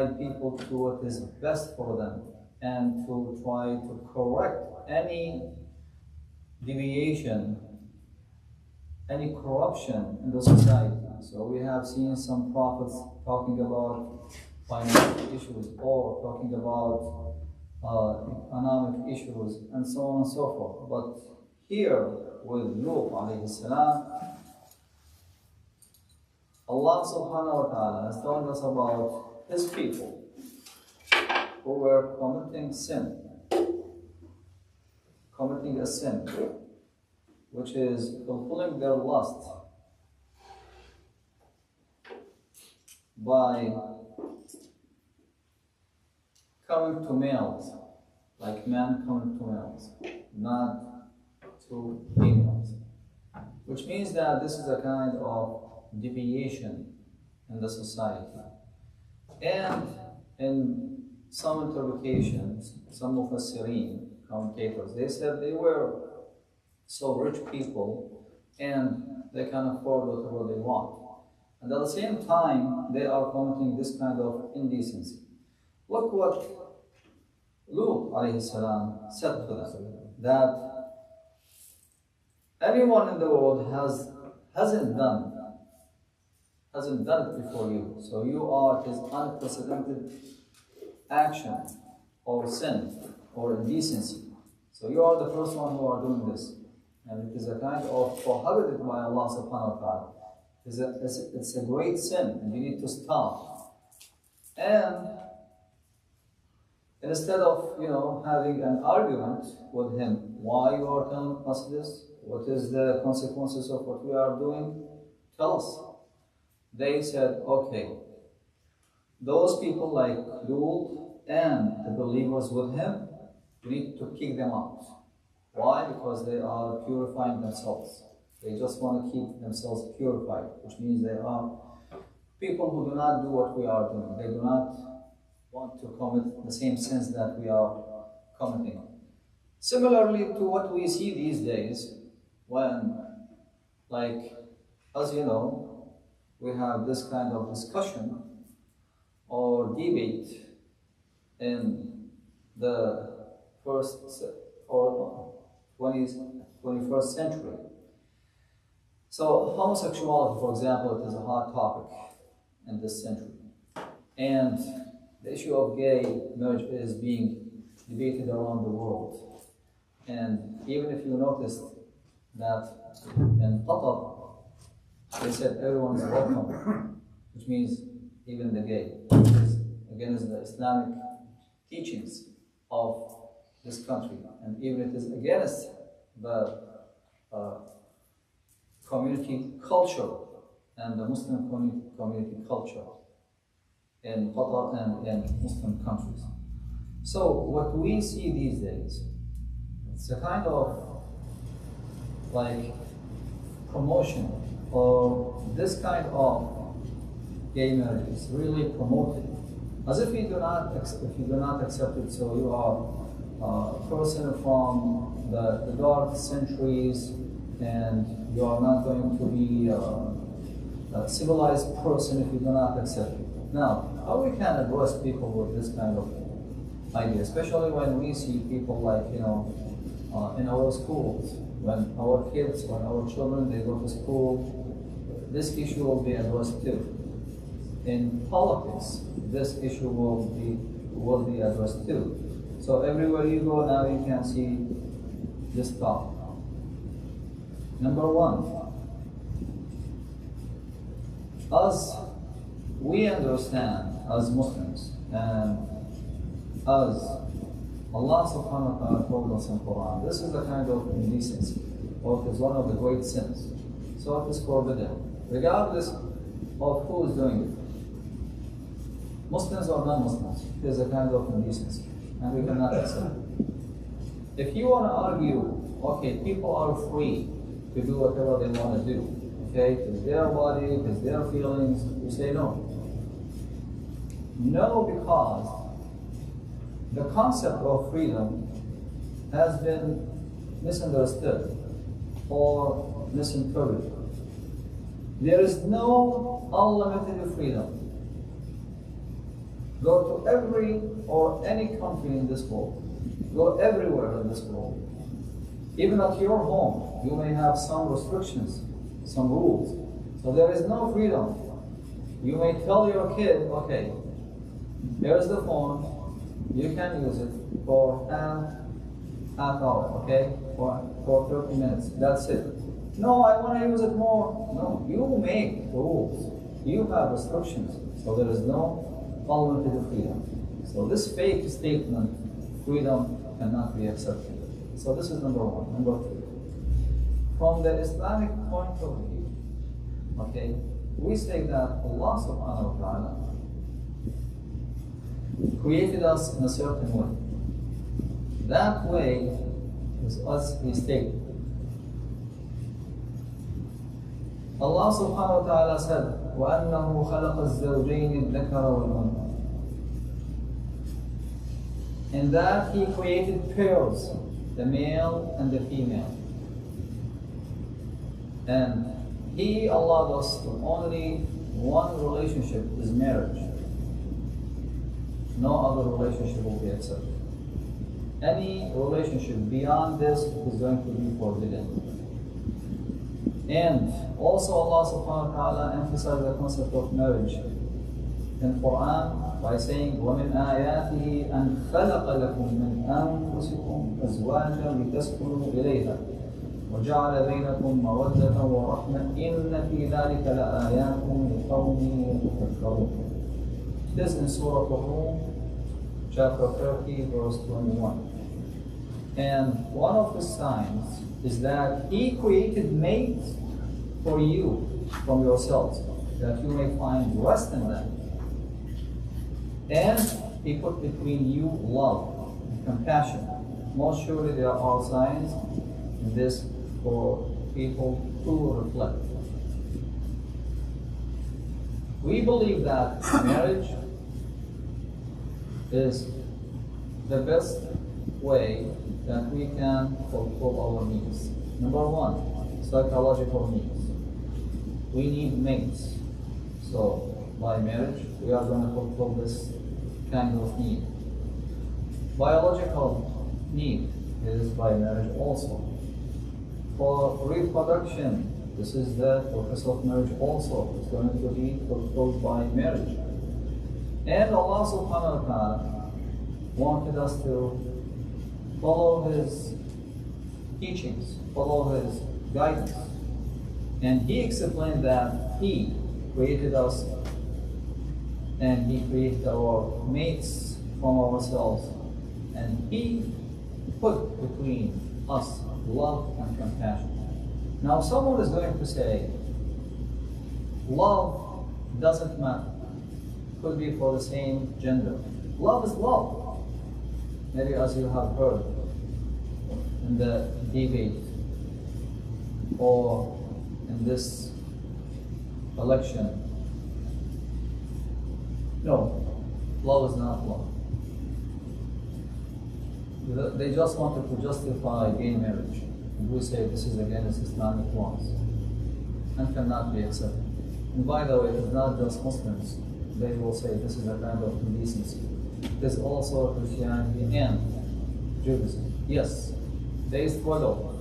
people to what is best for them and to try to correct any deviation, any corruption in the society. So we have seen some prophets talking about financial issues or talking about economic issues and so on and so forth. But here with Lut alayhi salam, Allah subhanahu wa ta'ala is telling us about his people who were committing a sin, which is fulfilling their lust by coming to males, like men coming to males, not to females. Which means that this is a kind of deviation in the society. And in some interpretations, some mufassirin, commentators, they said they were so rich people and they can afford whatever they want. And at the same time, they are committing this kind of indecency. Look what Lut alayhi salam said to them, that anyone in the world hasn't done it before you. So you are his unprecedented action or sin or indecency. So you are the first one who are doing this. And it is a kind of prohibited by Allah subhanahu wa ta'ala. It's a great sin and you need to stop. And instead of having an argument with him, why you are telling us this? What is the consequences of what we are doing? Tell us. They said, okay, those people like Lut and the believers with him, we need to kick them out. Why? Because they are purifying themselves. They just want to keep themselves purified, which means they are people who do not do what we are doing. They do not want to commit the same sins that we are committing. Similarly to what we see these days, when, like, as you know, we have this kind of discussion or debate in the first or 21st century. So homosexuality, for example, it is a hot topic in this century. And the issue of gay marriage is being debated around the world. And even if you noticed that in Qatar, they said everyone is welcome, which means even the gay. This, again, is the Islamic teachings of this country. And even it is against the community culture and the Muslim community culture in Qatar and in Muslim countries. So what we see these days, it's a kind of like promotion, or this kind of gay marriage is really promoted, as if you do not accept it, so you are a person from the dark centuries, and you are not going to be a civilized person if you do not accept it. Now, how we can address people with this kind of idea, especially when we see people like in our schools, when our kids, when our children, they go to school, this issue will be addressed too. In politics, this issue will be addressed too. So everywhere you go now, you can see this topic. Number one, as we understand as Muslims, and as Allah subhanahu wa ta'ala told us in Quran, this is a kind of indecency, or it is one of the great sins. So it is forbidden, regardless of who is doing it. Muslims or non-Muslims, it is a kind of indecency, and we cannot accept it. If you want to argue, okay, people are free to do whatever they want to do, okay, it's their body, it's their feelings, you say no. No, because the concept of freedom has been misunderstood or misinterpreted. There is no unlimited freedom. Go to every or any country in this world. Go everywhere in this world. Even at your home, you may have some restrictions, some rules. So there is no freedom. You may tell your kid, okay, here's the phone, you can use it for half hour, okay? For 30 minutes, that's it. No, I want to use it more. No, you make rules. You have restrictions, so there is no unlimited freedom. So this fake statement, freedom, cannot be accepted. So this is number one. Number two, from the Islamic point of view, okay, we say that Allah subhanahu wa ta'ala created us in a certain way. That way is as He stated. Allah subhanahu wa ta'ala said, وَأَنَّهُ خَلَقَ الزَّوْجَيْنِ الذَّكَرَ وَالْأُنثَى. In that He created pairs, the male and the female. And He allowed us to only one relationship is marriage. No other relationship will be accepted. Any relationship beyond this is going to be forbidden. And also Allah subhanahu wa ta'ala emphasized the concept of marriage in Quran by saying, وَمِنْ آيَاتِهِ أَنْ خَلَقَ لَكُم مِّنْ أَنفُسِكُمْ أَزْوَاجًا لِتَسْكُنُوا إِلَيْهَا وَجَعَلَ بَيْنَكُم مَّوَدَّةً وَرَحْمَةً إِنَّ فِي ذَلِكَ لَآيَاتٍ لِقَوْمٍ يَتَفَكَّرُونَ. This in Surah Al-Rum, chapter 30, verse 21. And one of the signs is that He created mates for you from yourselves, that you may find rest in them. And He put between you love and compassion. Most surely there are signs in this for people to reflect. We believe that marriage is the best way that we can fulfill our needs. Number one, psychological needs. We need mates. So by marriage, we are going to fulfill this kind of need. Biological need is by marriage also. For reproduction, this is the purpose of marriage also. It's going to be fulfilled by marriage. And Allah subhanahu wa ta'ala wanted us to follow His teachings, follow His guidance. And He explained that He created us and He created our mates from ourselves. And He put between us love and compassion. Now someone is going to say, love doesn't matter. Could be for the same gender. Love is love. Maybe as you have heard in the debate or in this election. No, love is not love. They just wanted to justify gay marriage. And we say this is against Islamic laws and cannot be accepted. And by the way, it's not just Muslims. They will say this is a kind of indecency. There's also Christianity and Judaism. Yes, they struggle.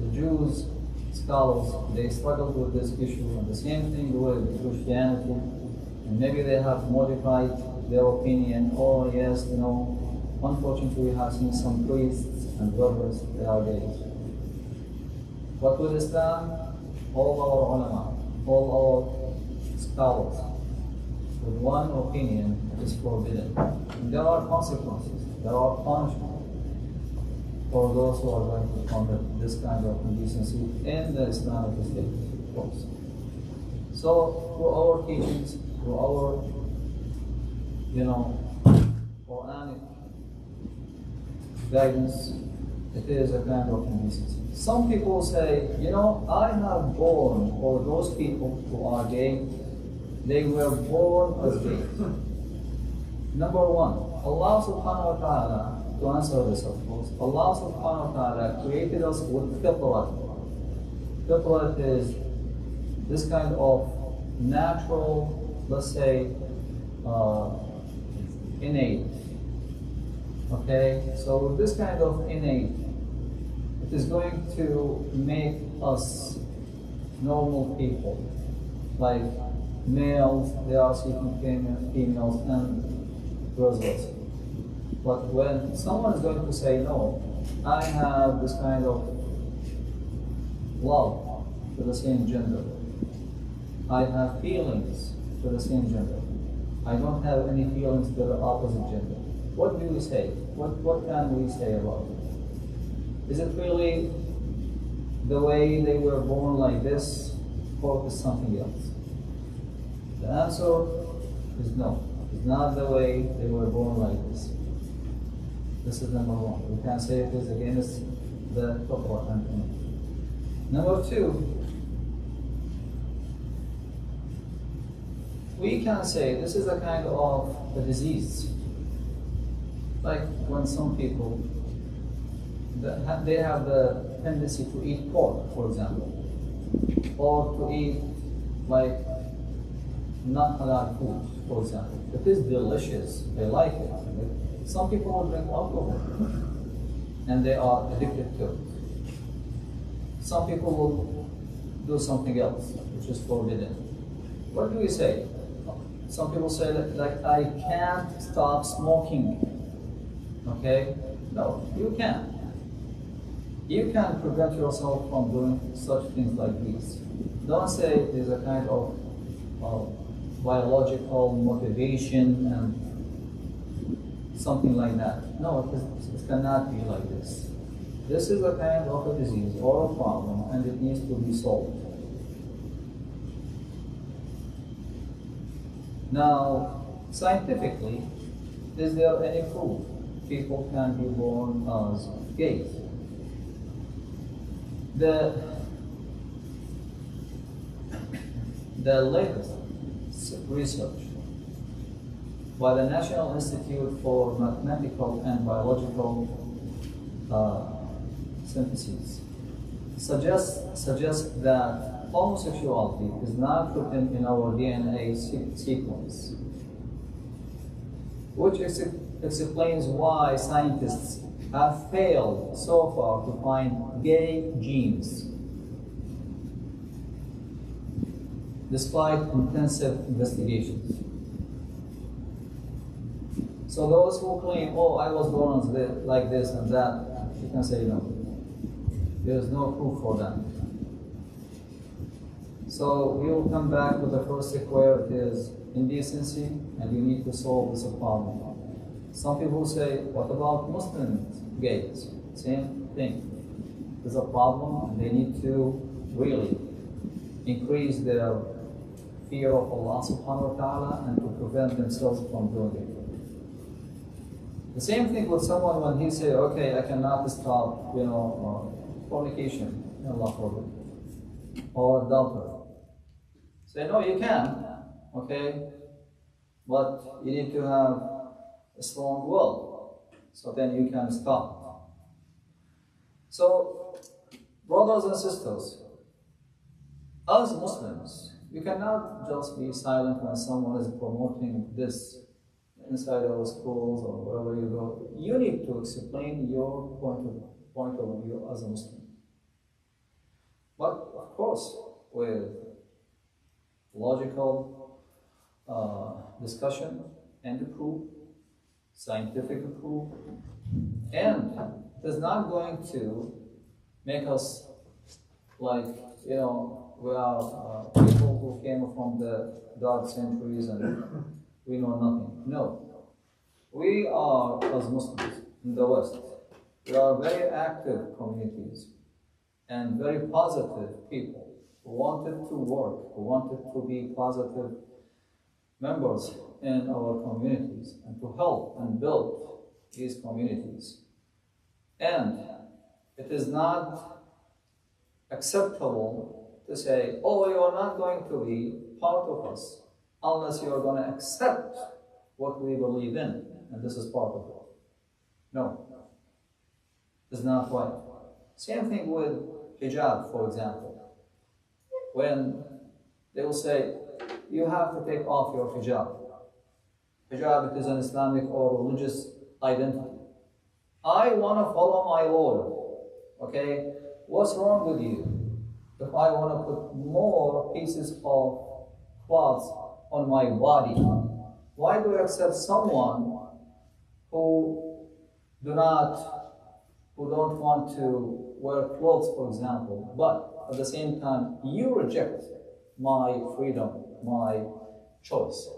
The Jews, scholars, they struggled with this issue, and the same thing with Christianity. And maybe they have modified their opinion. Oh yes, unfortunately we have seen some priests and brothers, they are gays. But with Islam, all our ulama, all our scholars, with one opinion is forbidden. And there are consequences, there are punishments for those who are going to commit this kind of indecency in the Islamic State, of course. So, through our teachings, through our, Quranic guidance, it is a kind of indecency. Some people say, I have born, or those people who are gay, they were born as gays. Number one, Allah subhanahu wa ta'ala, to answer this of course, Allah subhanahu wa ta'ala created us with fitrat. Fitrat is this kind of natural, let's say, innate. Okay, so this kind of innate, it is going to make us normal people. Like males, they are seeking females, and vice versa. But when someone is going to say, no, I have this kind of love to the same gender, I have feelings to the same gender, I don't have any feelings to the opposite gender, what do we say? What can we say about it? Is it really the way they were born like this, or is something else? The answer is no. It's not the way they were born like this. This is number one. We can say it is against the Torah and Sunnah. Number two, we can say this is a kind of a disease. Like when some people, they have the tendency to eat pork, for example, or to eat like not halal food, for example. It is delicious, they like it. Some people will drink alcohol and they are addicted to it. Some people will do something else which is forbidden. What do we say? Some people say that like, I can't stop smoking. Okay? No, you can. You can prevent yourself from doing such things like these. Don't say it is a kind of biological motivation and something like that. No, it cannot be like this. This is a kind of a disease or a problem, and it needs to be solved. Now, scientifically, is there any proof people can be born as gays? The latest research by the National Institute for Mathematical and Biological Syntheses suggests that homosexuality is not written in our DNA sequence, which explains why scientists have failed so far to find gay genes, despite intensive investigations. So those who claim, oh, I was born like this and that, you can say no. There is no proof for that. So we will come back to the first where it is indecency, and you need to solve this problem. Some people say, what about Muslim gays? Same thing. There's a problem, and they need to really increase their fear of Allah subhanahu wa ta'ala and to prevent themselves from doing it. The same thing with someone when he say, okay, I cannot stop, fornication, Allah forbid, or adultery. Say, no, you can, okay, but you need to have a strong will, so then you can stop. So, brothers and sisters, as Muslims, you cannot just be silent when someone is promoting this inside our schools or wherever you go. You need to explain your point of view as a Muslim. But of course, with logical discussion and proof, scientific proof, and it is not going to make us like, we are people who came from the dark centuries and we know nothing. No. We are, as Muslims in the West, we are very active communities and very positive people who wanted to work, who wanted to be positive members in our communities and to help and build these communities. And it is not acceptable to say, oh, you are not going to be part of us unless you are going to accept what we believe in, and this is part of it. No, it's not right. Same thing with hijab, for example. When They will say, you have to take off your hijab. Hijab, it is an Islamic or religious identity. I want to follow my Lord. Okay? What's wrong with you? If I want to put more pieces of cloths on my body, why do you accept someone who don't want to wear clothes, for example, but at the same time you reject my freedom, my choice?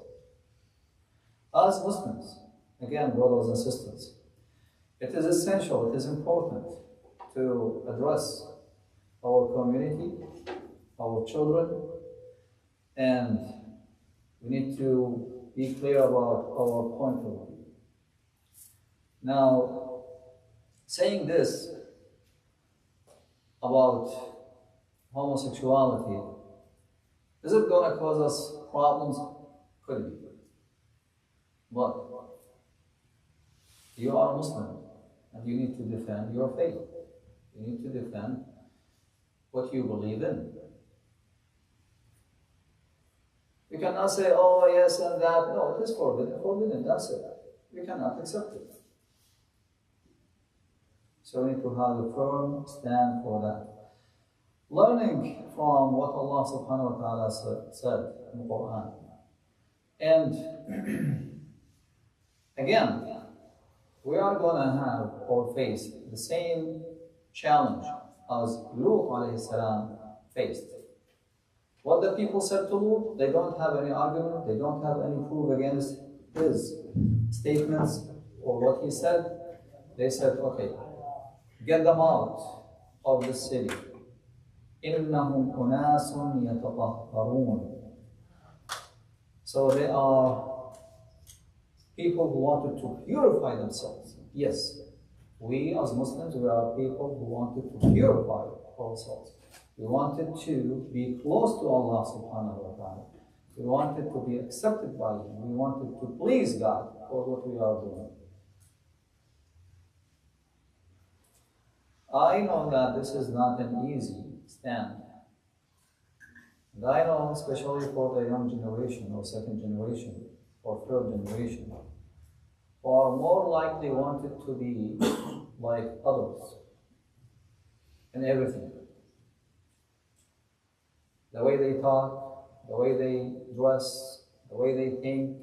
As Muslims, again, brothers and sisters, it is essential, it is important to address our community, our children, and we need to be clear about our point of view. Now, saying this about homosexuality, is it going to cause us problems? Could be. But you are a Muslim and you need to defend your faith. You need to defend what you believe in. You cannot say, oh yes and that. No, it is forbidden, that's it. You cannot accept it. So we need to have a firm stand for that. Learning from what Allah subhanahu wa ta'ala said in the Quran. And again, we are going to have or face the same challenge as Lut alayhi salam faced. What the people said to Lut, they don't have any argument, they don't have any proof against his statements or what he said. They said, okay, get them out of the city. إِنَّهُمْ أُنَاسٌ يَتَطَهَّرُونَ. So they are people who wanted to purify themselves. Yes, we as Muslims, we are people who wanted to purify ourselves. We wanted to be close to Allah subhanahu wa ta'ala. We wanted to be accepted by Him. We wanted to please God for what we are doing. I know that this is not an easy stand. And I know, especially for the young generation or second generation or third generation, who are more likely wanted to be like others in everything. The way they talk, the way they dress, the way they think.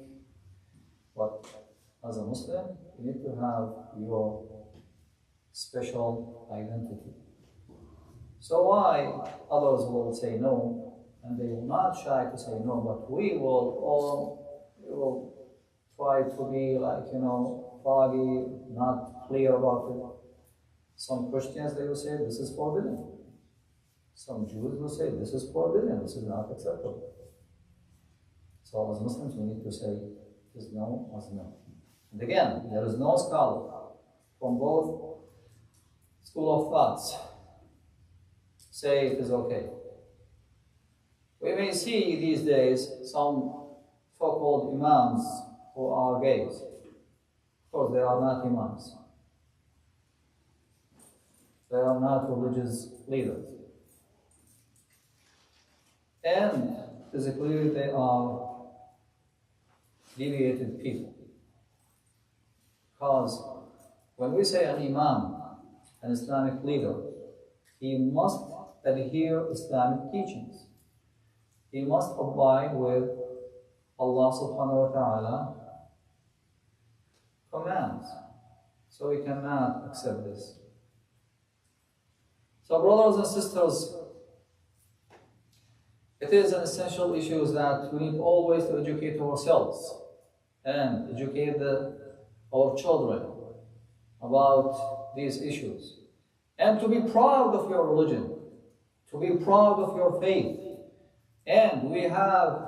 But as a Muslim, you need to have your special identity. So why others will say no, and they will not shy to say no, but we will try to be like, foggy, not clear about it. Some Christians, they will say this is forbidden. Some Jews will say this is forbidden, this is not acceptable. So as Muslims, we need to say this no as no. And again, there is no scholar from both school of thoughts say it is okay. We may see these days some so-called imams who are gays. Of course, they are not imams. They are not religious leaders. And physically, they are deviated people. Because when we say an imam, an Islamic leader, he must adhere Islamic teachings. He must abide with Allah subhanahu wa ta'ala commands. So we cannot accept this. So brothers and sisters, it is an essential issue that we need always to educate ourselves and educate our children about these issues. And to be proud of your religion, to be proud of your faith. And we have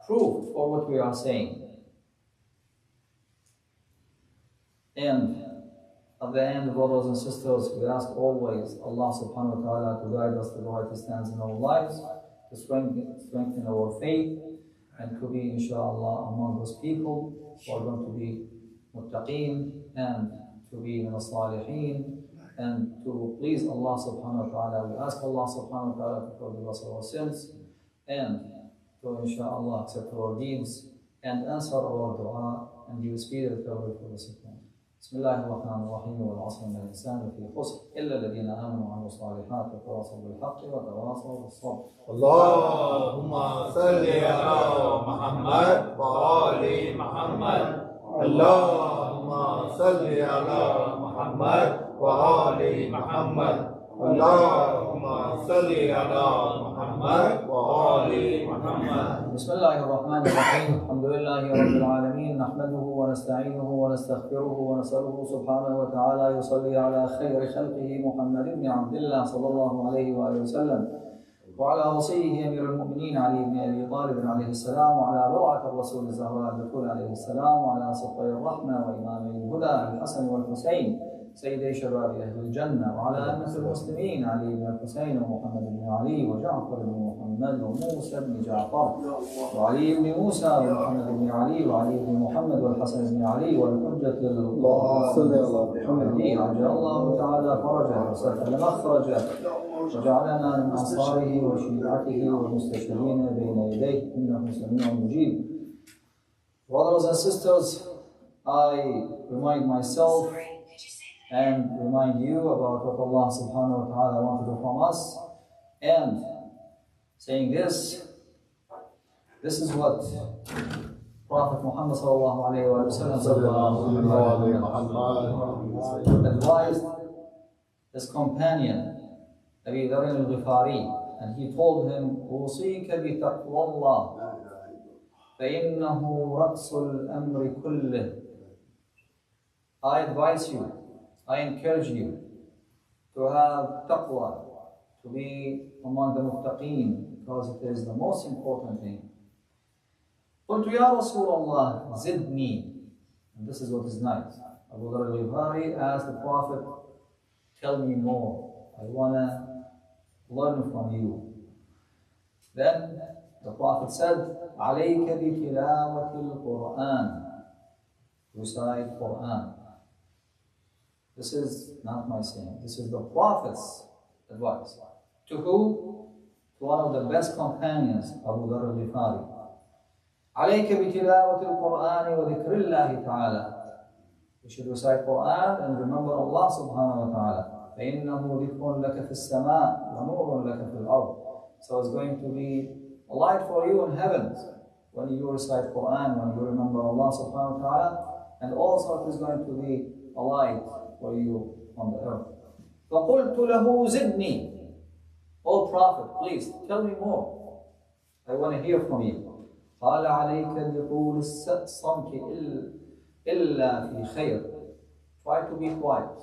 proof for what we are saying. And at the end, brothers and sisters, we ask always Allah subhanahu wa ta'ala to guide us to the right stance in our lives, to strengthen our faith, and to be, inshallah, among those people who are going to be muttaqeen and to be min as-salihin and to please Allah subhanahu wa ta'ala. We ask Allah subhanahu wa ta'ala to forgive us our sins and to inshallah accept our deeds and answer our dua and give speed recovery for the sick one. بسم الله الرحمن الرحيم والعصر إن الإنسان لفي خسر إلا الذين آمنوا وعملوا الصالحات وتواصوا بالحق وتواصوا بالصبر. اللهم صل على محمد وآل محمد. اللهم صل على محمد وآل محمد. اللهم صل على محمد وآل محمد. بسم الله الرحمن الرحيم الحمد لله رب العالمين نحمده ونستعينه ونستغفره ونسأله سبحانه وتعالى يصلي على خير خلقه محمد بن عبد الله صلى الله عليه وآله وسلم وعلى وصيه أمير المؤمنين علي بن أبي طالب عليه السلام وعلى بضعة الرسول الزهراء البتول عليه السلام وعلى صفي الرحمة وإمام الهدى الحسن والحسين سيدي شباب أهل الجنة وعلى أئمة المسلمين علي بن الحسين ومحمد بن علي وجعفر بن محمد وموسى بن جعفر وعلي بن موسى ومحمد بن علي وعلي بن محمد والحسن بن علي والحجة الحمدي عجل الله تعالى فرجه وسهل مخرجه وجعلنا من أنصاره وشيعته والمستشهدين بين يديه إنه سميع مجيب. Brothers and sisters, I remind myself and remind you about what Allah subhanahu wa ta'ala wants to do from us, and saying this is what Prophet Muhammad sallallahu alayhi wa sallam advised his companion Abi Dharr al-Ghifari, and he told him, أوصيك بتقوى الله فإنه رأس الأمر كله. I advise you, I encourage you to have taqwa, to be among the muttaqeen, because it is the most important thing. قلت يا رسول الله زدني. And this is what is nice. Abu Dharr al-Ghifari asked the Prophet, tell me more. I want to learn from you. Then the Prophet said, عليك بتلاوة القرآن. Recite Quran. This is not my saying. This is the Prophet's advice. To who? To one of the best companions, Abu Dharr al-Ghifari. عليك بتلاوة القرآن وذكر الله تعالى. You should recite Quran and remember Allah subhanahu wa ta'ala. فإنه ذكر لك في السماء ونور لك في الأرض. So it's going to be a light for you in heavens when you recite Quran, when you remember Allah subhanahu wa ta'ala, and also it is going to be a light for you on the earth. فَقُلْتُ لَهُ زِدْنِي. O Prophet, please tell me more. I want to hear from you. قال عليك بطول الصمت إلا في خير. Try to be quiet.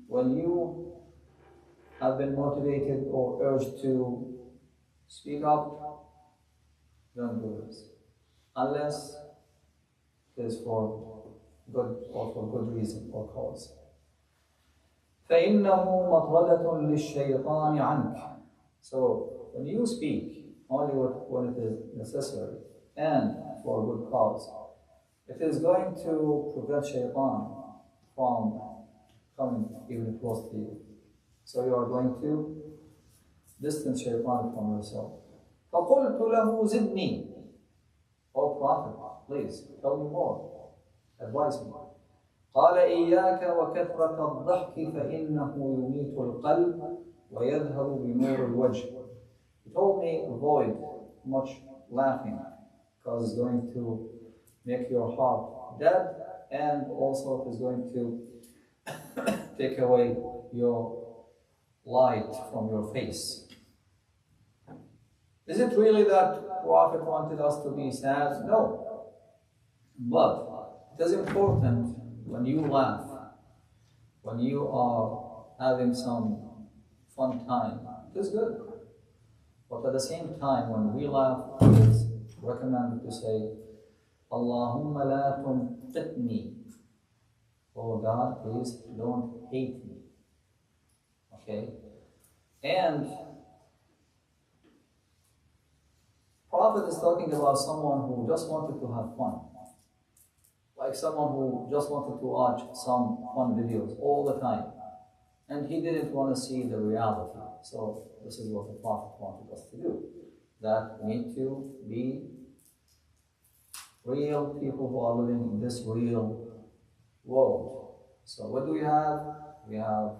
When you have been motivated or urged to speak up, don't do this. Unless it is for good or for good reason or cause. فإنه مطردة للشيطان عنك. So when you speak, only when it is necessary and for a good cause, it is going to prevent shaitan from coming even close to you. So you are going to distance shaitan from yourself. فَقُلْتُ لَهُ زِدْنِي. O Prophet, please tell me more. Advise me. قال إياك وكثرة الضحك فإنه يميت القلب ويذهب بنور الوجه. He told me avoid much laughing because it's going to make your heart dead, and also it is going to take away your light from your face. Is it really that Prophet wanted us to be sad? No. But it is important when you laugh, when you are having some fun time, it is good. But at the same time, when we laugh, it is recommended to say, Allahumma la tunqitni. Oh God, please don't hate me. Okay? And Prophet is talking about someone who just wanted to have fun. Like someone who just wanted to watch some fun videos all the time. And he didn't want to see the reality. So this is what the Prophet wanted us to do. that need to be real people who are living in this real world. So what do we have? We have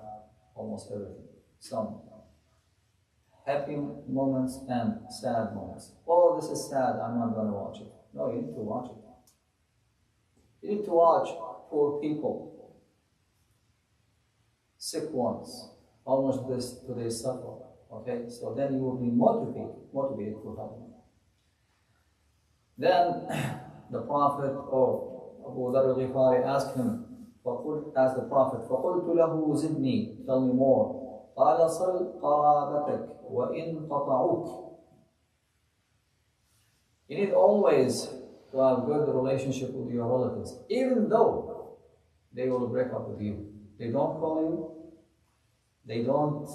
almost everything. Some happy moments and sad moments. Oh, this is sad, I'm not going to watch it. No, you need to watch it. You need to watch poor people, sick ones, almost this today suffer. Okay, so then you will be motivated to help them. Then the Prophet or Abu Dharr al-Ghifari asked him, asked the Prophet, فَقُلْتُ لَهُ زِدْنِي, tell me more. قَالَ صَلْ قَرَابَتَكَ وَإِنْ قَطَعُوكَ. You need always to have good relationship with your relatives, even though they will break up with you. They don't call you, they don't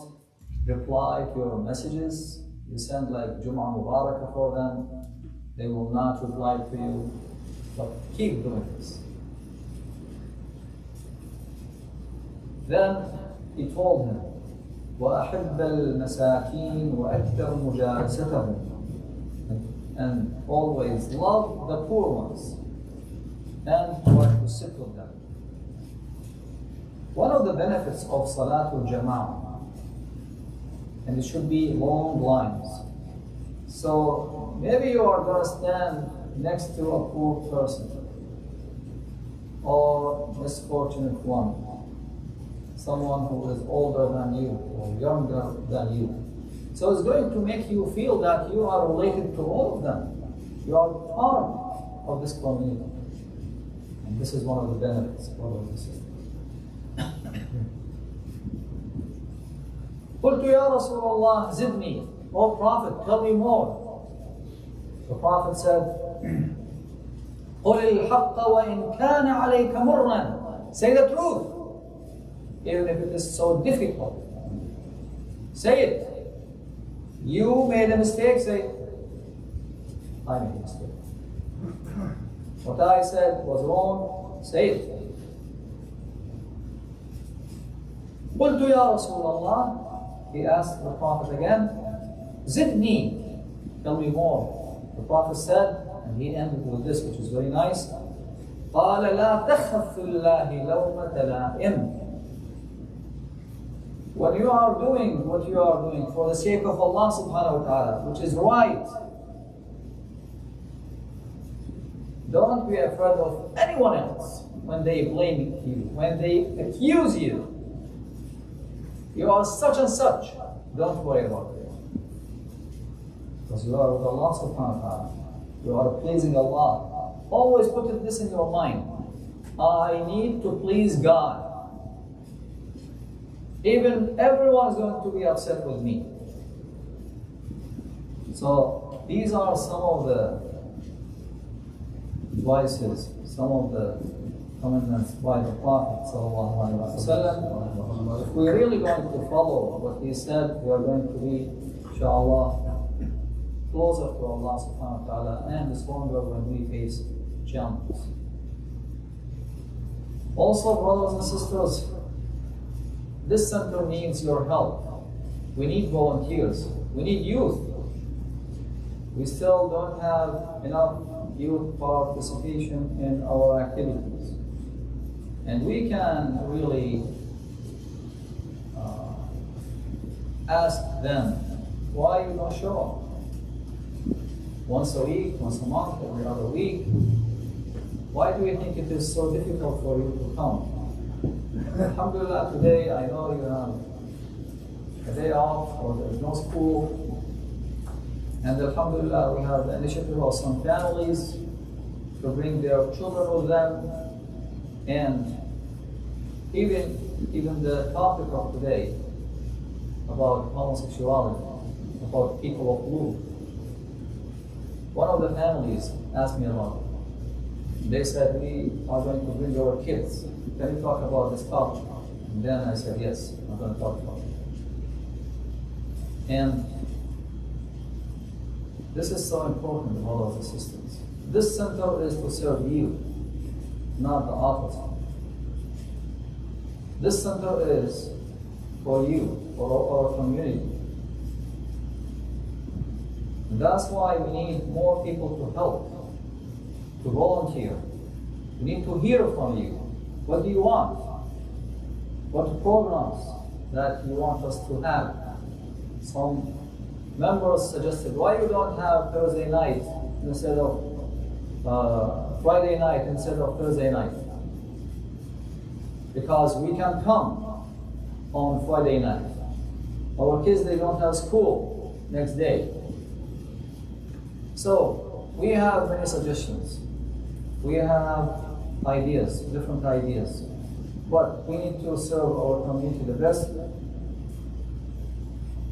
reply to your messages, you send like Jum'ah Mubarakah for them, they will not reply to you, but keep doing this. Then he told him, وَأَحِبَّ الْمَسَاكِينَ وَأَكْثَرْ مُجَالَسَتَهُمْ, and always love the poor ones and try to sit with them. One of the benefits of Salatul Jama'ah, and it should be long lines. So maybe you are going to stand next to a poor person or misfortunate one, someone who is older than you or younger than you. So it's going to make you feel that you are related to all of them. You are part of this community. And this is one of the benefits of the system. قلت يا رسول الله زدني, O Prophet, tell me more. The Prophet said, قل الحق وإن كان عليك مرا. Say the truth, even if it is so difficult. Say it. You made a mistake, say, I made a mistake. What I said was wrong, say it. قلت يا رسول الله, he asked the Prophet again, زدني, tell me more. The Prophet said, and he ended with this, which is very nice, قال لا تخف في الله لومة لائم. When you are doing what you are doing for the sake of Allah subhanahu wa ta'ala, which is right, don't be afraid of anyone else when they blame you, when they accuse you. You are such and such. Don't worry about it. Because you are with Allah subhanahu wa ta'ala. You are pleasing Allah. Always put this in your mind. I need to please God. Even everyone is going to be upset with me. So these are some of the advices, some of the commandments by the Prophet ﷺ. If we're really going to follow what he said, we are going to be, inshallah, closer to Allah subhanahu wa ta'ala and stronger when we face challenges. Also, brothers and sisters, this center needs your help. We need volunteers. We need youth. We still don't have enough youth participation in our activities. And we can really ask them, why you don't show up? Once a week, once a month, every other week. Why do you think it is so difficult for you to come? Alhamdulillah, today I know you have a day off or there is no school. And Alhamdulillah, we have the initiative of some families to bring their children with them. And even the topic of today about homosexuality, about people of blue. One of the families asked me about it. They said, we are going to bring our kids. Can you talk about this topic? And then I said, yes, I'm going to talk about it. And this is so important, brothers and sisters. This center is to serve you, not the opposite. This center is for you, for our community. That's why we need more people to help, to volunteer. We need to hear from you. What do you want? What programs that you want us to have? Some members suggested, why you don't have Thursday night instead of Friday night instead of Thursday night? Because we can come on Friday night. Our kids, they don't have school next day. So we have many suggestions. We have ideas, different ideas. But we need to serve our community the best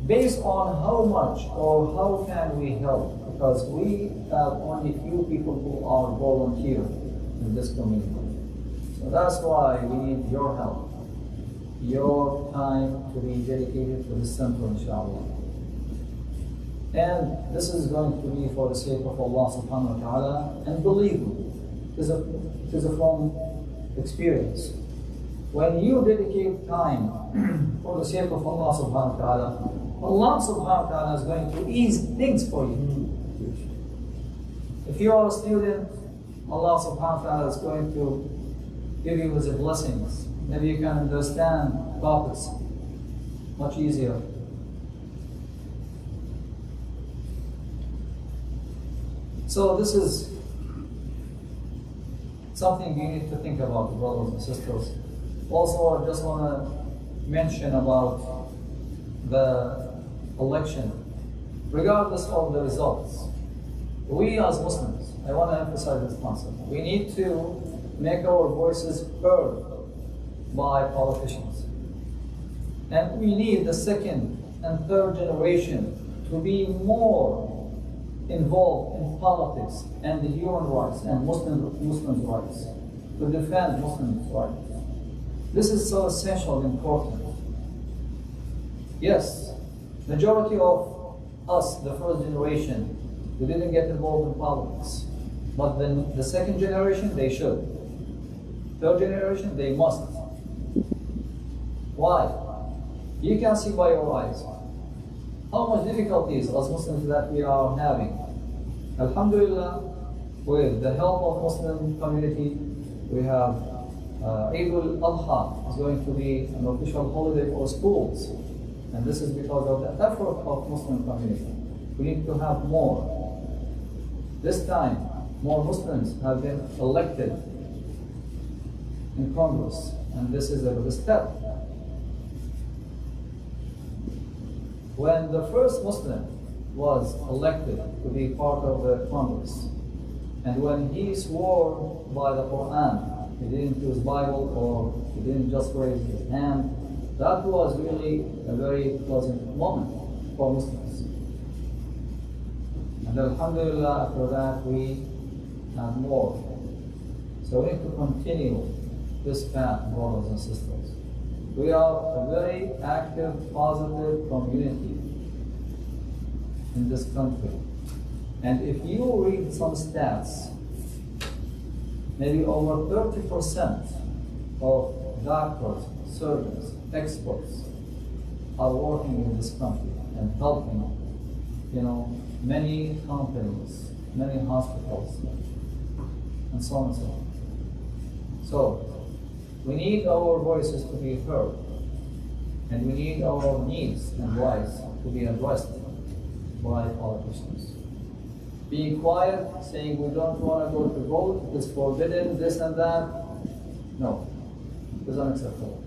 based on how much or how can we help, because we have only few people who are volunteer in this community. So that's why we need your help, your time to be dedicated to this center, inshallah. And this is going to be for the sake of Allah subhanahu wa ta'ala, and believe me, it is from experience. When you dedicate time for the sake of Allah subhanahu wa ta'ala, Allah subhanahu wa ta'ala is going to ease things for you. If you are a student, Allah subhanahu wa ta'ala is going to give you His blessings. Maybe you can understand topics much easier. So this is something you need to think about, brothers and sisters. Also, I just want to mention about the election. Regardless of the results, we as Muslims, I want to emphasize this concept, we need to make our voices heard by politicians. And we need the second and third generation to be more involved in politics and the human rights and Muslims' rights, to defend Muslims' rights. This is so essential and important. Yes, majority of us, the first generation, we didn't get involved in politics. But then the second generation, they should. Third generation, they must. Why? You can see by your eyes how much difficulties as Muslims that we are having. Alhamdulillah, with the help of Muslim community, we have Eid al-Adha is going to be an official holiday for schools. And this is because of the effort of Muslim community. We need to have more. This time, more Muslims have been elected in Congress, and this is a good step. When the first Muslim was elected to be part of the Congress, and when he swore by the Quran, he didn't use Bible or he didn't just raise his hand, that was really a very pleasant moment for Muslims. And alhamdulillah, after that we have more. So we need to continue this path, brothers and sisters. We are a very active, positive community in this country. And if you read some stats, maybe over 30% of doctors, surgeons, experts are working in this country and helping, many companies, many hospitals, and so on and so on. So, we need our voices to be heard, and we need our needs and rights to be addressed by politicians. Being quiet, saying we don't want to go to vote, it's forbidden, this and that, no, it's unacceptable.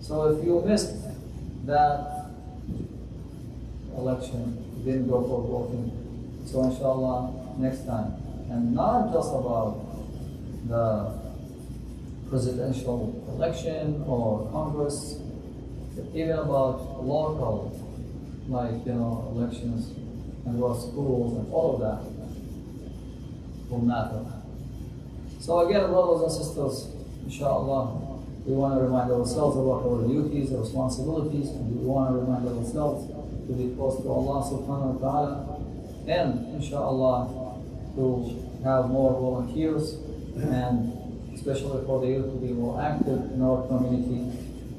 So if you missed that election, you didn't go for voting, so inshallah, next time. And not just about the presidential election or Congress, but even about local, elections and about schools and all of that will matter. So again, brothers and sisters, inshallah, we want to remind ourselves about our duties, our responsibilities, and we want to remind ourselves to be close to Allah subhanahu wa ta'ala, and inshallah to have more volunteers, and especially for the youth to be more active in our community,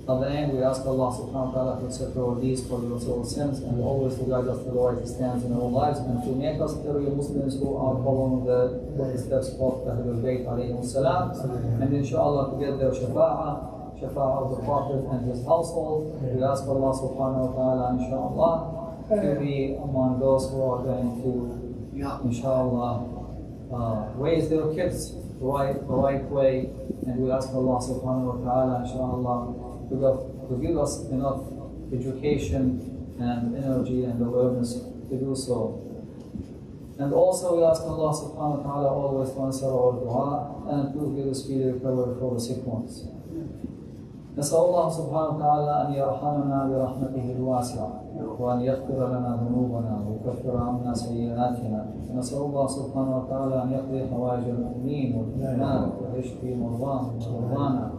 At the end, we ask Allah subhanahu wa ta'ala to accept our deeds, forgive us our sins, and always to guide us to the right stands in our lives, and to make us real Muslims who are following the steps of Ahlul Bayt alayhi salam, and inshallah to get their shafa'ah of the Prophet and his household. We ask Allah subhanahu wa ta'ala inshallah to be among those who are going to inshallah raise their kids the right way, and we ask Allah subhanahu wa ta'ala inshallah to give us enough education and energy and awareness to do so. And also we ask Allah subhanahu wa ta'ala always to answer our dua and to give a speedy recovery for the sick ones. نسأل الله سبحانه وتعالى أن يرحمنا برحمته الواسعة وأن يغفر لنا ذنوبنا ويكفر عنا سيئاتنا. نسأل الله سبحانه وتعالى أن يقضي حوائج المؤمنين والمؤمنات ويشفي مرضاهم ومرضانا.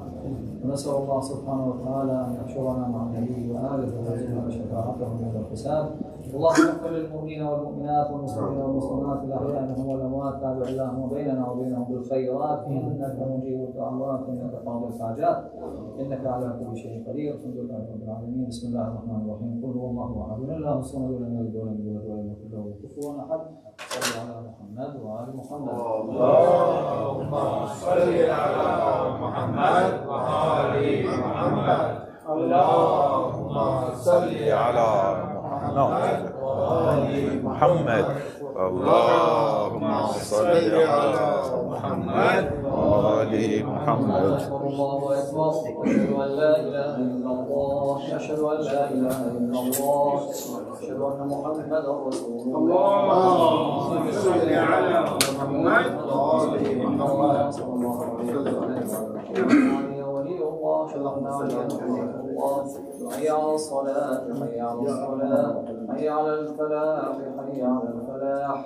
ونسأل الله سبحانه وتعالى أن يحشرنا مع النبي وآله ويرزقنا شفاعتهم يوم الحساب. اللهم اغفر للمؤمنين والمؤمنات والمسلمين والمسلمات الأحياء منهم والأموات، تابع اللهم بيننا وبينهم بالخيرات، إنك مجيب الدعوات، إنك قاضي الحاجات، إنك على كل شيء قدير. الحمد لله رب العالمين. بسم الله الرحمن الرحيم. قل هو الله أحد الله الصمد لم يلد ولم يولد ولم يكن له كفوا أحد. صل على محمد وآل محمد. اللهم صل على محمد وآل محمد. اللهم صل على محمد وآل محمد. اللهم صل على محمد وآل محمد. الله أكبر. أشهد أن لا إله إلا الله. أشهد أن لا إله إلا الله. أشهد أن محمدا رسول الله. اللهم صل على محمد وآل محمد. ولي الله شرفنا الله. حي على الصلاة، حي على الصلاة، حي على الفلاح، حي على الفلاح،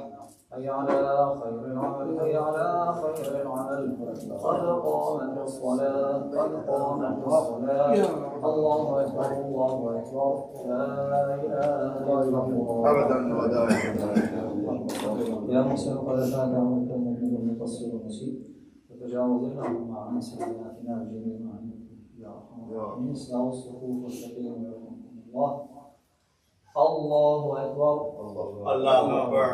حي على خير العمل، حي على خير العمل. قد قامت الصلاة، قد قامت الصلاة. الله أكبر، الله أكبر. لا إله إلا الله. أبدا ودائما. يا مسلم قد أتاك من المؤمن المقصر المسيء، وتجاوز اللهم عن سيئاتنا جميعا يا أرحم الراحمين. اسمعوا الصفوف واستقيموا يرحمكم الله. الله أكبر. الله أكبر.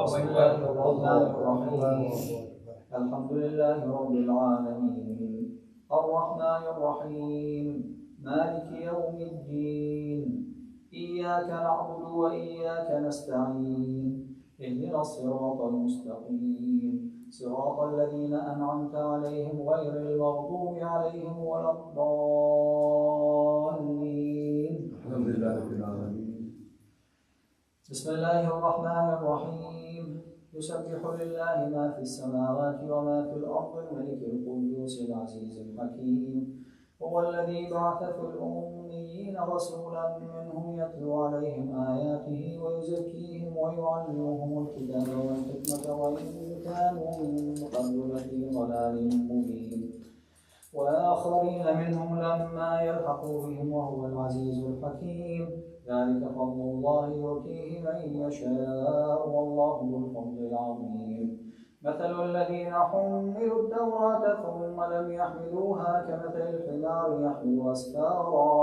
بسم الله الرحمن الرحيم. الحمد لله رب العالمين الرحمن الرحيم مالك يوم الدين إياك نعبد وإياك نستعين اهدنا الصراط المستقيم صراط الذين أنعمت عليهم غير المغضوب عليهم ولا الضالين. الحمد لله رب العالمين. بسم الله الرحمن الرحيم يسبح لله ما في السماوات وما في الأرض الملك القدوس العزيز الحكيم. هو الذي بعث في الأميين رسولا منهم يتلو عليهم آياته ويزكيهم ويعلمهم الكتاب والحكمة وإن كانوا من قبل لفي ضلال مبين وآخرين منهم لما يلحقوا بهم وهو العزيز الحكيم. ذلك فضل الله يؤتيه من يشاء والله ذو الفضل العظيم. مثل الذين حملوا التوراة ثم لم يحملوها كمثل الحمار يحمل أسفارا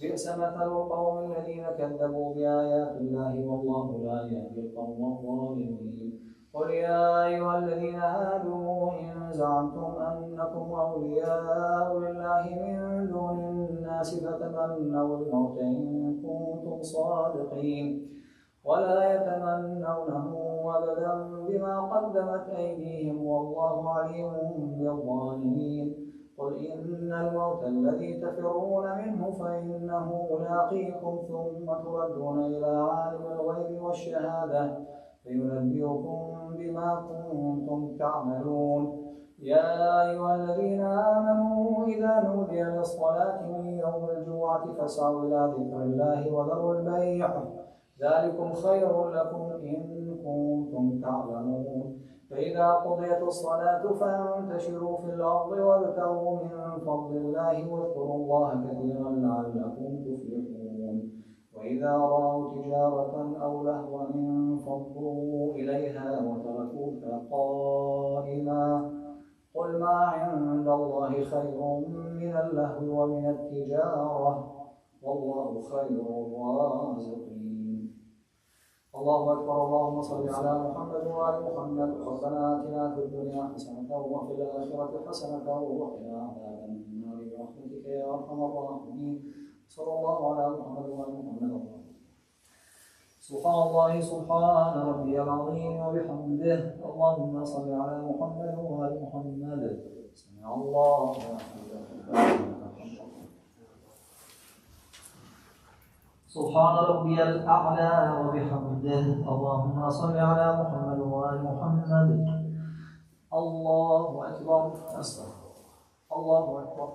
بئس مثل القوم الذين كذبوا بآيات الله والله لا يهدي القوم الظالمين. قل يا أيها الذين هادوا إن زعمتم أنكم أولياء لله من دون الناس فتمنوا الموت إن كنتم صادقين ولا يتمنونه أبدا بما قدمت أيديهم والله عليم بالظالمين. قل إن الموت الذي تفرون منه فإنه ملاقيكم ثم تردون إلى عالم الغيب والشهادة فينبئكم بما كنتم تعملون. يا أيها الذين آمنوا إذا نودي للصلاة من يوم الجمعة فاسعوا إلى ذكر الله وذروا البيع ذلكم خير لكم إن كنتم تعلمون. فإذا قضيت الصلاة فانتشروا في الأرض وابتغوا من فضل الله واذكروا الله كثيرا لعلكم تفلحون. وإذا رأوا تجارة أو لهوا انفضوا إليها وتركوك قائما قل ما عند الله خير من اللهو ومن التجارة والله خير الرازقين. الله أكبر. اللهم صل على محمد وآل محمد. ربنا آتنا في الدنيا حسنة وفي الآخرة حسنة وقنا عذاب النار برحمتك يا أرحم الراحمين. صلى الله على محمد وآل محمد. سبحان الله سبحان ربي العظيم وبحمده. اللهم صل على محمد وآل محمد. سمع الله سبحان ربي الأعلى وبحمده. اللهم صل على محمد وآل محمد. الله أكبر. أستغفر. الله أكبر.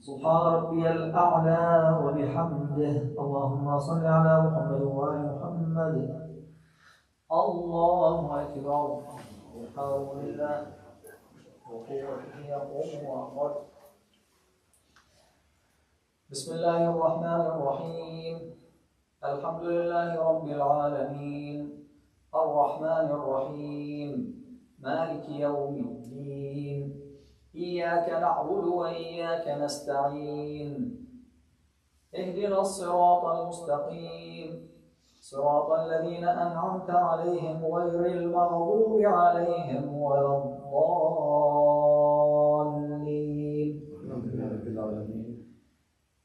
سبحان ربي الأعلى وبحمده. اللهم صل على محمد وآل محمد. الله أكبر. بحول الله وقوته يقوم وأقر. بسم الله الرحمن الرحيم. الحمد لله رب العالمين الرحمن الرحيم مالك يوم الدين. إياك نعبد وإياك نستعين. اهدنا الصراط المستقيم صراط الذين أنعمت عليهم غير المغضوب عليهم ولا الضالين.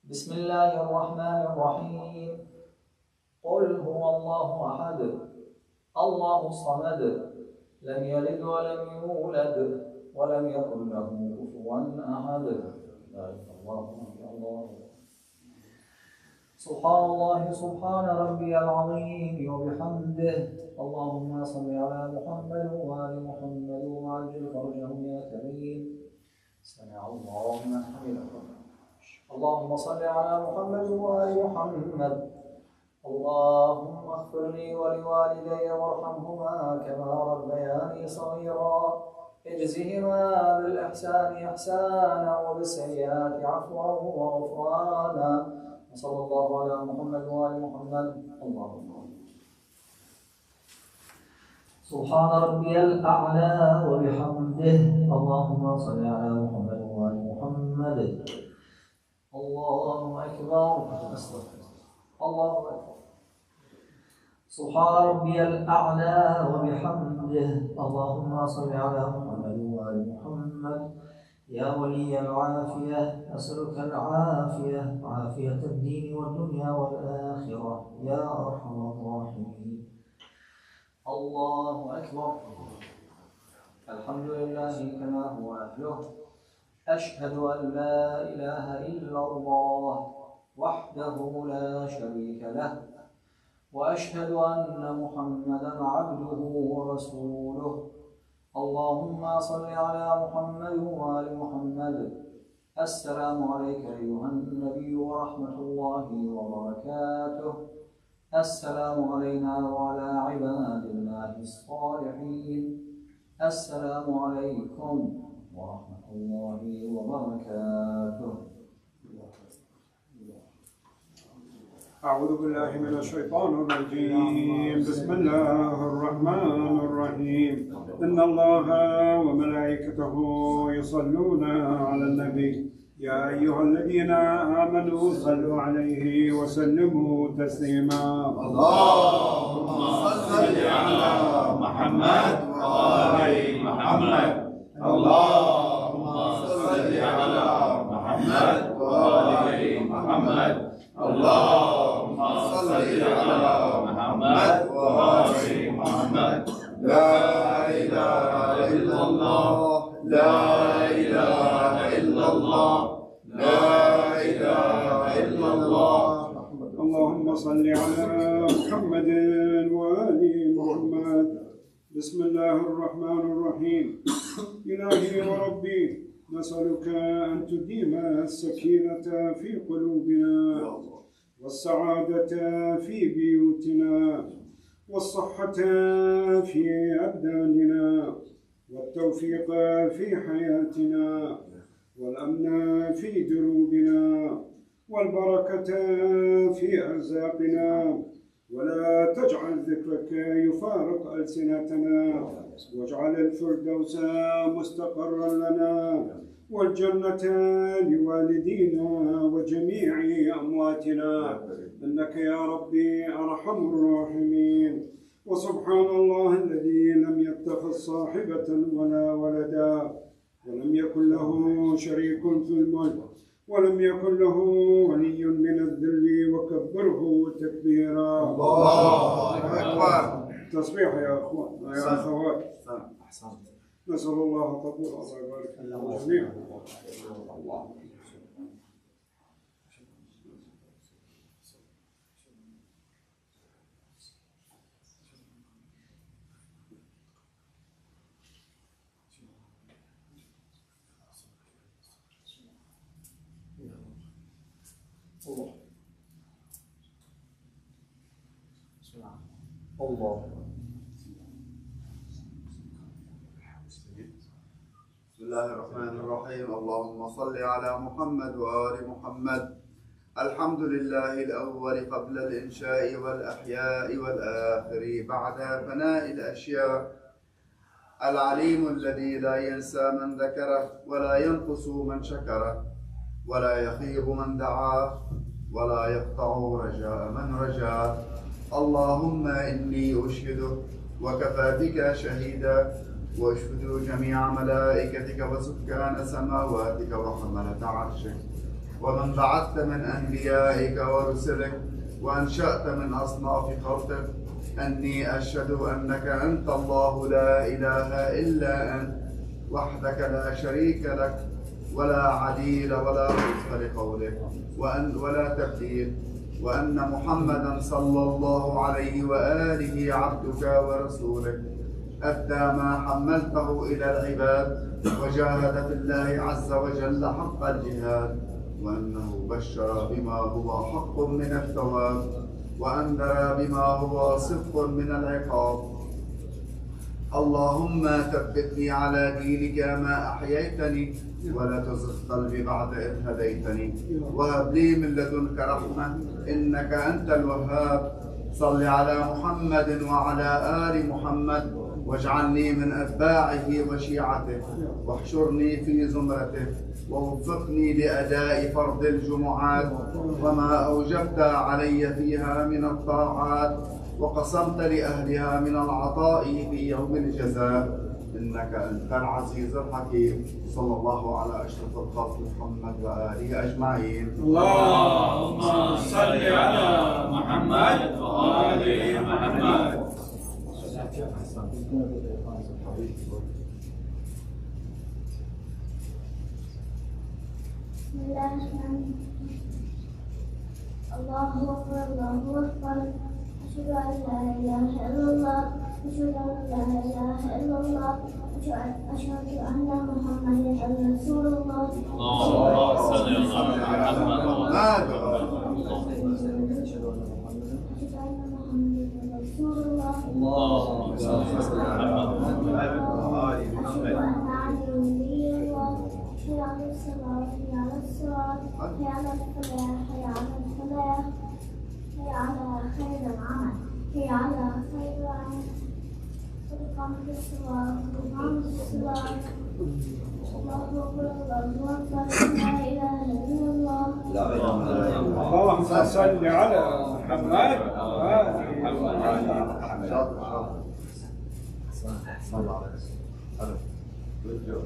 بسم الله الرحمن الرحيم. قل هو الله أحد الله الصمد لم يلد ولم يولد ولم يكن له كفوا أحد. الله سبحان الله سبحان ربي العظيم وبحمده. اللهم صل على محمد وآل محمد وعجل فرجهم يا كريم. سمع الله من حمده. اللهم صل على محمد وآل محمد. اللهم اغفر لي ولوالدي وارحمهما كما ربياني صغيرا. اجزهما بالإحسان إحسانا وبالسيئات عفوا وغفرانا. وصلى الله على محمد وآل محمد. اللهم سبحان ربي الأعلى وبحمده. اللهم صل على محمد وآل محمد. الله أكبر. الله أكبر. سبحان ربي الأعلى وبحمده. اللهم صل على محمد وآل محمد. يا ولي العافية أسألك العافية عافية الدين والدنيا والآخرة يا أرحم الراحمين. الله أكبر. الحمد لله كما هو أهله. أشهد أن لا إله إلا الله وحده لا شريك له. وأشهد أن محمدًا عبده ورسوله. اللهم صل على محمد وآل محمد. السلام عليك أيها النبي ورحمة الله وبركاته. السلام علينا وعلى عباد الله الصالحين. السلام عليكم ورحمة الله وبركاته. أعوذ بالله من الشيطان الرجيم. بسم الله الرحمن الرحيم. إن الله وملائكته يصلون على النبي يا أيها الذين آمنوا صلوا عليه وسلموا تسليما. اللهم صل على محمد وآل محمد. اللهم صل على محمد وآل محمد. اللهم صل على محمد وآل محمد. لا إله إلا الله. لا إله إلا الله. لا إله إلا الله. اللهم صل على محمد وآل محمد. بسم الله الرحمن الرحيم. إلهي وربي نسألك أن تديم السكينة في قلوبنا والسعادة في بيوتنا والصحة في أبداننا والتوفيق في حياتنا والأمن في دروبنا والبركة في أرزاقنا. ولا تجعل ذكرك يفارق ألسنتنا. واجعل الفردوس مستقرا لنا والجنة لوالدينا وجميع أمواتنا، إنك يا ربي أرحم الراحمين. وسبحان الله الذي لم يتخذ صاحبة ولا ولدا، ولم يكن له شريك في الملك، ولم يكن له ولي من الذل، وكبره تكبيرا. الله أكبر. تصبيح يا أخوان يا أخوات. أحسنت. نسأل الله قبول الله يبارك فيكم جميعا. الله. بسم الله الرحمن الرحيم. اللهم صل على محمد وآل محمد. الحمد لله الأول قبل الإنشاء والأحياء والآخر بعد فناء الأشياء، العليم الذي لا ينسى من ذكره ولا ينقص من شكره ولا يخيب من دعاه ولا يقطع رجاء من رجاه. اللهم إني أشهدك وكفى بك شهيدا، واشهد جميع ملائكتك وسكان سماواتك وحملة عرشك ومن بعثت من أنبيائك ورسلك وأنشأت من أصناف خلقك، أني أشهد أنك أنت الله لا إله إلا أنت وحدك لا شريك لك ولا عديل ولا مثل لقولك ولا تبديل، وأن محمدا صلى الله عليه وآله عبدك ورسولك أدى ما حملته إلى العباد وجاهد في الله عز وجل حق الجهاد، وأنه بشر بما هو حق من الثواب وأنذر بما هو صدق من العقاب. اللهم ثبتني على دينك ما أحييتني ولا تزغ قلبي بعد إذ هديتني، وهب لي من لدنك رحمة إنك أنت الوهاب. صل على محمد وعلى آل محمد، واجعلني من أتباعه وشيعته، واحشرني في زمرته، ووفقني لأداء فرض الجمعات وما أوجبت علي فيها من الطاعات وقسمت لأهلها من العطاء في يوم الجزاء، إنك أنت العزيز الحكيم. صلى الله على أشرف الخلق محمد وآله أجمعين. اللهم صل على محمد وآل محمد. بسم الله الرحمن الرحيم. الله أكبر الله أكبر. أشهد أن لا إله إلا الله، أشهد أن لا إله إلا الله، أشهد أن محمدا رسول الله. اللهم صل على محمد. أشهد أن محمدا رسول الله. اللهم صل على محمد. أشهد أن علي ولي الله. حي على الصلاة حي على الصلاة حي على الفلاح حي على الفلاح حي على خير العمل حي على خير العمل. قد قامت الصلاة قد قامت الصلاة. الله أكبر الله أكبر. لا إله إلا الله. اللهم صل على محمد وآل محمد.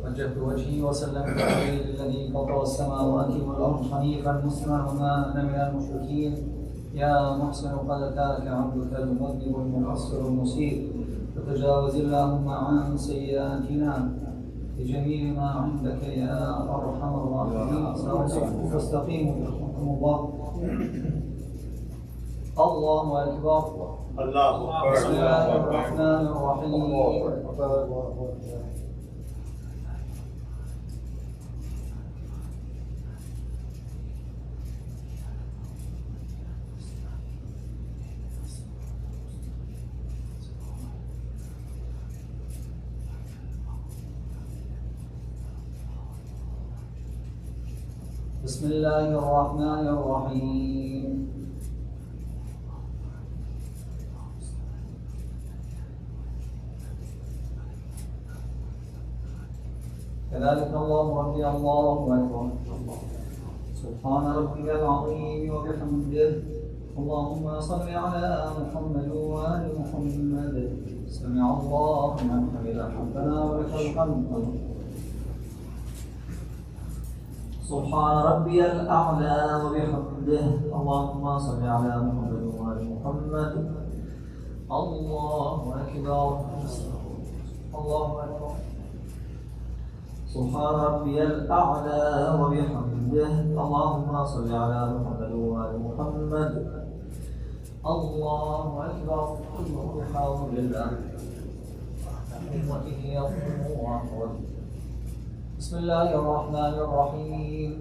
وجهت وجهي وسلمت عليه الذي فطر السماوات والارض حنيفا مسلما وما انا من المشركين. يا محسن قد اتاك عبدك المذنب المقصر المسيء، فتجاوز اللهم عن سيئاتنا بجميع ما عندك يا ارحم الراحمين. فاستقيموا يرحمكم الله. الله اكبر. بسم الله الرحمن الرحيم. بسم الله الرحمن الرحيم. كذلك الله ربي الله أكبر. سبحان ربي العظيم وبحمده. اللهم صل على محمد وآل محمد. سمع الله لمن حمده ربنا ولك الحمد. سبحان ربي الأعلى وبحمده. اللهم صل على محمد وآل محمد. الله أكبر. الله أكبر. سبحان ربي الأعلى وبحمده. اللهم صل على محمد وآل محمد. الله أكبر. بحول الله بقوته يقوم ويقعد. بسم الله الرحمن الرحيم.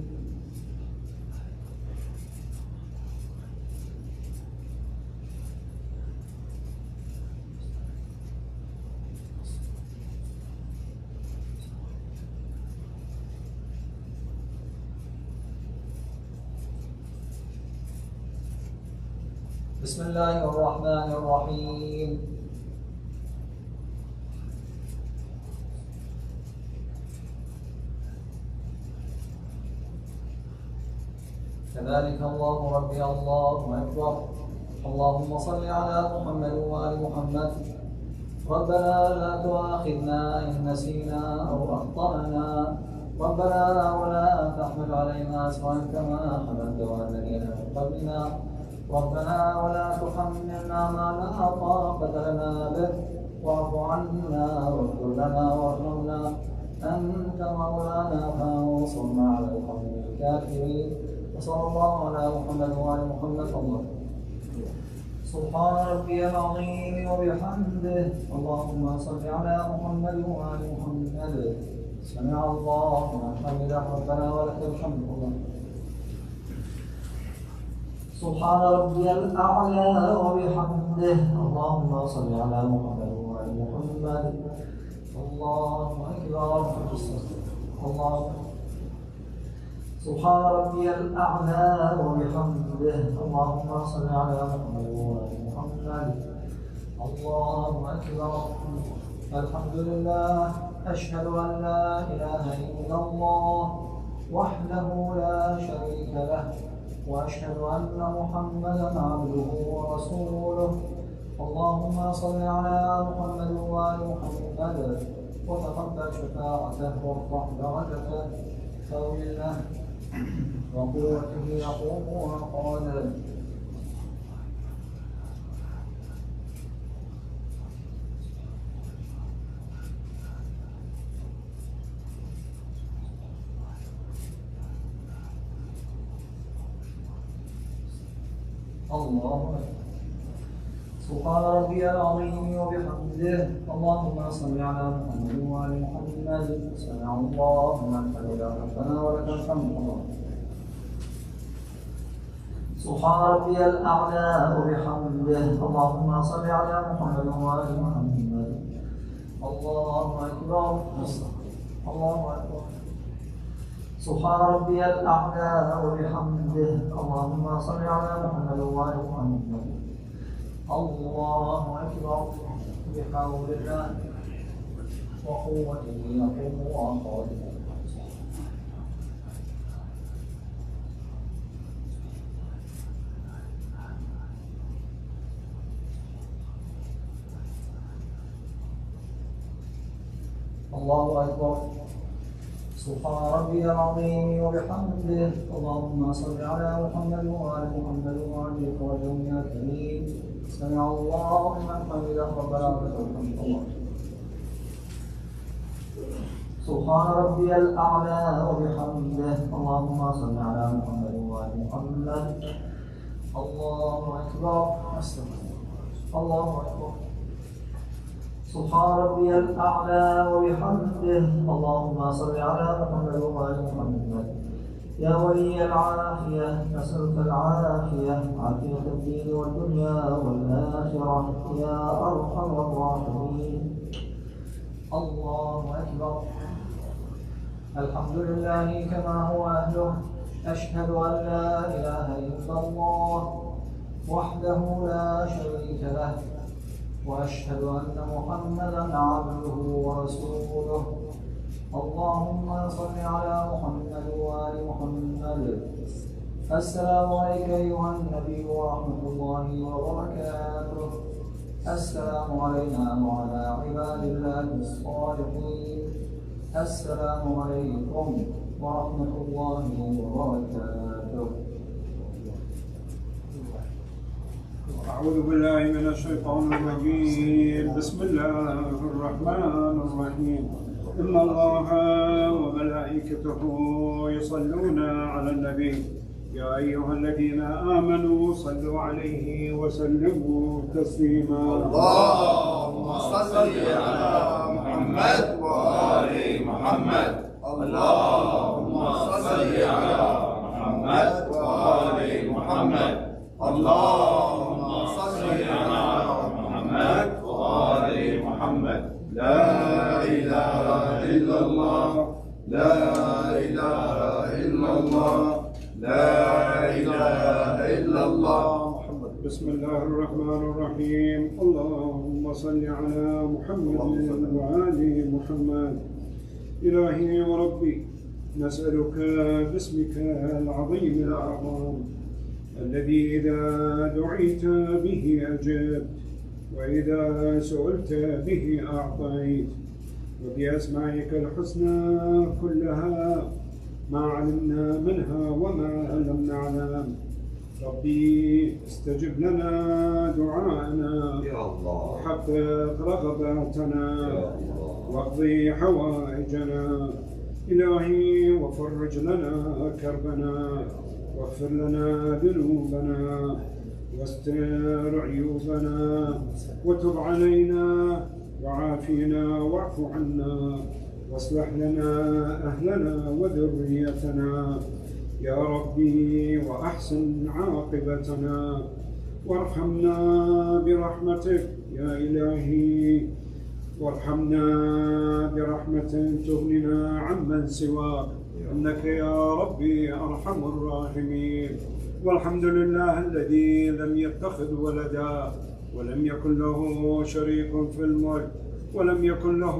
بسم الله الرحمن الرحيم. كذلك الله ربي الله أكبر. اللهم صل على محمد وآل محمد. ربنا لا تؤاخذنا إن نسينا أو أخطأنا. ربنا ولا تحمل علينا إصرا كما حملته على الذين من قبلنا. ربنا ولا تحملنا ما لا طاقة لنا به. واعف عنا واغفر لنا وارحمنا. أنت مولانا فانصرنا على القوم الكافرين. وصلى الله على محمد وعلى محمد. الله سبحان ربي العظيم وبحمده. اللهم صل على محمد وعلى محمد. سمع الله لمن حمده ربنا ولك الحمد. الله سبحان ربي الأعلى وبحمده. اللهم صل على محمد وعلى محمد. الله أكبر. الله سبحان ربي الأعلى وبحمده. اللهم صل على محمد وعلى محمد. الله أكبر. الحمد لله. أشهد أن لا إله إلا الله وحده لا شريك له. وأشهد أن محمدا عبده ورسوله. اللهم صل على محمد وآل محمد وتقبل شفاعته وارفع درجته. بحول الله وقوته يقوم وقال. الله سبحان ربي العظيم وبحمده. اللهم صل على محمد وآل محمد. سمع الله لمن حمده ربنا ولك الحمد. سبحان ربي الأعلى وبحمده. اللهم صل على محمد وآل محمد. الله أكبر. الله أكبر. سبحان ربي الأعلى وبحمده. اللهم صل على محمد وآل محمد. الله أكبر. بحول الله وقوته يقوم وقال. الله أكبر. سبحان ربي العظيم وبحمده. اللهم صل على محمد وآل محمد وعليك وجهه يا كريم. سمع الله لمن حمده ربنا ولك الحمد. الله سبحان ربي الأعلى وبحمده. اللهم صل على محمد وآل محمد. الله أكبر. الله أكبر. سبحان ربي الأعلى وبحمده. اللهم صل على محمد وآل محمد. يا ولي العافية نسألك العافية عافية الدين والدنيا والآخرة يا أرحم الراحمين. الله أكبر. الحمد لله كما هو أهله. أشهد أن لا إله إلا الله وحده لا شريك له. وأشهد أن محمدا عبده ورسوله. اللهم صل على محمد وآل محمد. السلام عليك أيها النبي ورحمة الله وبركاته. السلام علينا وعلى عباد الله الصالحين. السلام عليكم ورحمة الله وبركاته. أعوذ بالله من الشيطان الرجيم. بسم الله الرحمن الرحيم. إن الله وملائكته يصلون على النبي يا أيها الذين آمنوا صلوا عليه وسلموا تسليما. اللهم صل على محمد وآل محمد. اللهم صل على محمد وآل محمد. اللهم صل على محمد وآل محمد. لا إله إلا الله. لا إله إلا الله. لا إله إلا الله. بسم الله الرحمن الرحيم. اللهم صل على محمد وآل محمد. إلهي وربي نسألك باسمك العظيم الأعظم الذي إذا دعيت به أجبت وإذا سئلت به أعطيت وبأسمائك الحسنى كلها ما علمنا منها وما لم نعلم. ربي استجب لنا دعاءنا يا الله. وحقق رغباتنا واقضي حوائجنا. إلهي وفرج لنا كربنا واغفر لنا ذنوبنا واستر عيوبنا وتب علينا وعافينا واعف عنا واصلح لنا أهلنا وذريتنا يا ربي وأحسن عاقبتنا وارحمنا برحمتك يا إلهي. وارحمنا برحمة تغننا عمن سواك إنك يا ربي أرحم الراحمين. والحمد لله الذي لم يتخذ ولدا ولم يكن له شريك في الملك ولم يكن له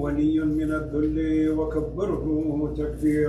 ولي من الذل وكبره تكبيرا.